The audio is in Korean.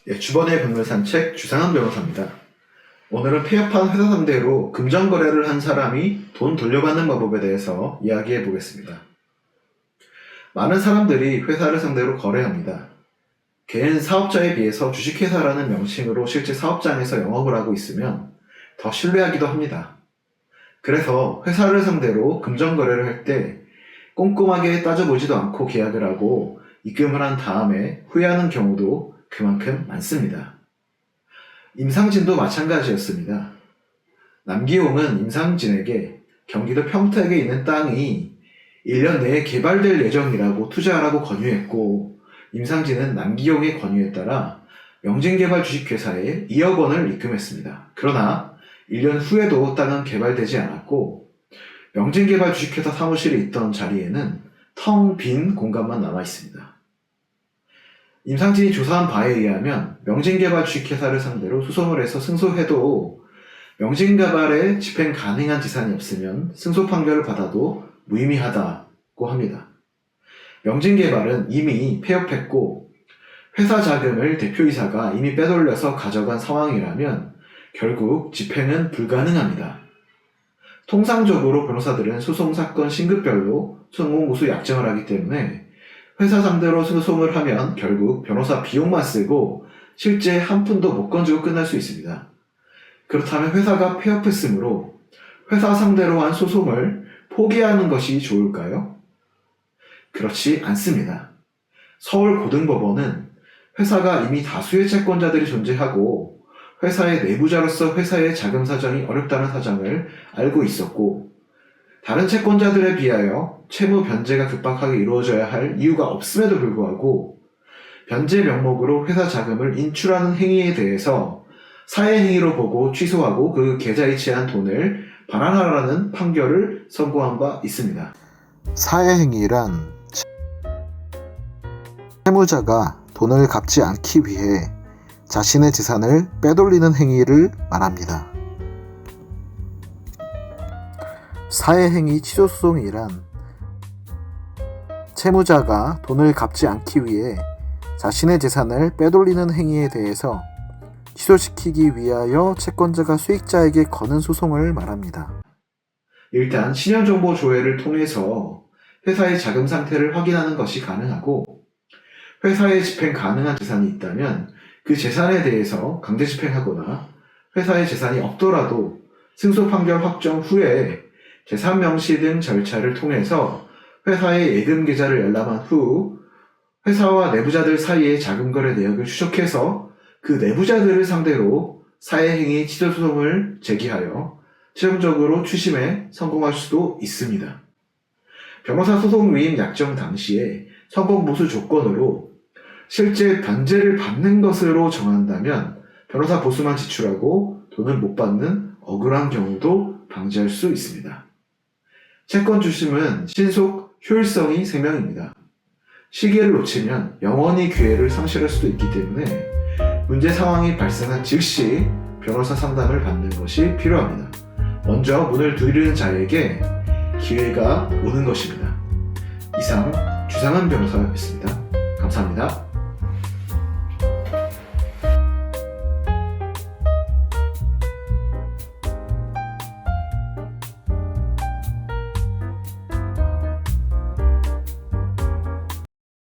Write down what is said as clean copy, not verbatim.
주번의 백물산책 주상한 변호사입니다. 오늘은 폐업한 회사 상대로 금전거래를 한 사람이 돈 돌려받는 방법에 대해서 이야기해 보겠습니다. 많은 사람들이 회사를 상대로 거래합니다. 개인 사업자에 비해서 주식회사라는 명칭으로 실제 사업장에서 영업을 하고 있으면 더 신뢰하기도 합니다. 그래서 회사를 상대로 금전거래를 할 때 꼼꼼하게 따져보지도 않고 계약을 하고 입금을 한 다음에 후회하는 경우도 그만큼 많습니다. 임상진도 마찬가지였습니다. 남기용은 임상진에게 경기도 평택에 있는 땅이 1년 내에 개발될 예정이라고 투자하라고 권유했고, 임상진은 남기용의 권유에 따라 명진개발 주식회사에 2억 원을 입금했습니다. 그러나 1년 후에도 땅은 개발되지 않았고, 명진개발 주식회사 사무실에 있던 자리에는 텅 빈 공간만 남아 있습니다. 임상진이 조사한 바에 의하면 명진개발 주식회사를 상대로 소송을 해서 승소해도 명진개발에 집행 가능한 지산이 없으면 승소 판결을 받아도 무의미하다고 합니다. 명진개발은 이미 폐업했고 회사 자금을 대표이사가 이미 빼돌려서 가져간 상황이라면 결국 집행은 불가능합니다. 통상적으로 변호사들은 소송 사건 신급별로 성공 우수 약정을 하기 때문에 회사 상대로 소송을 하면 결국 변호사 비용만 쓰고 실제 한 푼도 못 건지고 끝날 수 있습니다. 그렇다면 회사가 폐업했으므로 회사 상대로 한 소송을 포기하는 것이 좋을까요? 그렇지 않습니다. 서울고등법원은 회사가 이미 다수의 채권자들이 존재하고 회사의 내부자로서 회사의 자금 사정이 어렵다는 사정을 알고 있었고, 다른 채권자들에 비하여 채무 변제가 급박하게 이루어져야 할 이유가 없음에도 불구하고 변제 명목으로 회사 자금을 인출하는 행위에 대해서 사회행위로 보고 취소하고 그 계좌에 취한 돈을 반환하라는 판결을 선고한 바 있습니다. 사회행위란 채무자가 돈을 갚지 않기 위해 자신의 재산을 빼돌리는 행위를 말합니다. 사회행위 취소소송이란 채무자가 돈을 갚지 않기 위해 자신의 재산을 빼돌리는 행위에 대해서 취소시키기 위하여 채권자가 수익자에게 거는 소송을 말합니다. 일단 신용정보 조회를 통해서 회사의 자금 상태를 확인하는 것이 가능하고, 회사에 집행 가능한 재산이 있다면 그 재산에 대해서 강제 집행하거나 회사의 재산이 없더라도 승소 판결 확정 후에 재산 명시 등 절차를 통해서 회사의 예금 계좌를 열람한 후 회사와 내부자들 사이의 자금거래 내역을 추적해서 그 내부자들을 상대로 사회행위 취소 소송을 제기하여 최종적으로 추심에 성공할 수도 있습니다. 변호사 소송 위임 약정 당시에 성공 보수 조건으로 실제 변제를 받는 것으로 정한다면 변호사 보수만 지출하고 돈을 못 받는 억울한 경우도 방지할 수 있습니다. 채권 추심은 신속 효율성이 생명입니다. 시기를 놓치면 영원히 기회를 상실할 수도 있기 때문에 문제 상황이 발생한 즉시 변호사 상담을 받는 것이 필요합니다. 먼저 문을 두드리는 자에게 기회가 오는 것입니다. 이상 주상한 변호사였습니다. 감사합니다.